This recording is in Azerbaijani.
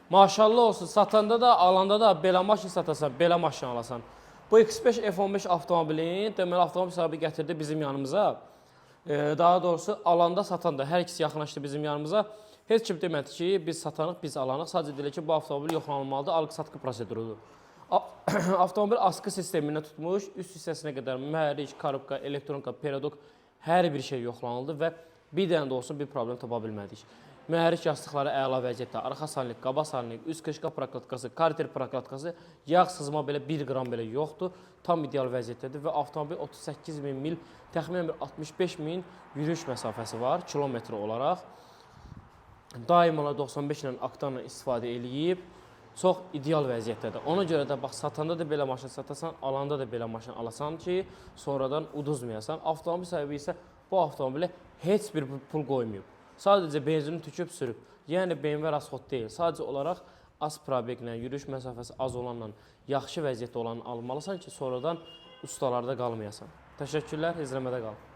Maşallah olsun, satanda da, alanda da belə maşın satasan, belə maşın alasan. Bu X5 F15 avtomobilin deməli avtomobil sahibi gətirdi bizim yanımıza. Daha doğrusu alanda, satanda hər ikisi yaxınlaşdı bizim yanımıza. Heç kim demədi ki, biz satanıq, biz alanıq. Sadəcə deyir ki, bu avtomobil yoxlanılmalıdır, alqı-satqı prosedurudur. Avtomobil askı sisteminə tutmuş, üst hissəsinə qədər mühərrik, korobka, elektronika, periodok hər bir şey yoxlanıldı və bir dənə də olsun bir problem tapa bilmədik. Mühərrik yastıqları əla vəziyyətdə, arxa salnik, qaba salnik, üst qışqa prokladkası, karter prokladkası, yağ sızma belə 1 qram belə yoxdur. Tam ideal vəziyyətdədir və avtomobil 38.000 mil, təxminən 65.000 yürüyüş məsafəsi var kilometr olaraq. Daim olaraq 95 ilə aktanla istifadə eləyib. Çox ideal vəziyyətdədir. Ona görə də bax, satanda da belə maşın satasan, alanda da belə maşın alasan ki, sonradan uduzmayasan. Avtomobil sahibi isə bu avtomobilə heç bir pul qoymayıb. Sadəcə benzini tüküb sürüb. Yəni BMW rasxod deyil. Sadəcə olaraq az probeklə, yürüyüş məsafəsi az olanla, yaxşı vəziyyətdə olanı almalısan ki, sonradan ustalarda qalmayasan. Təşəkkürlər, izləmədə qalın.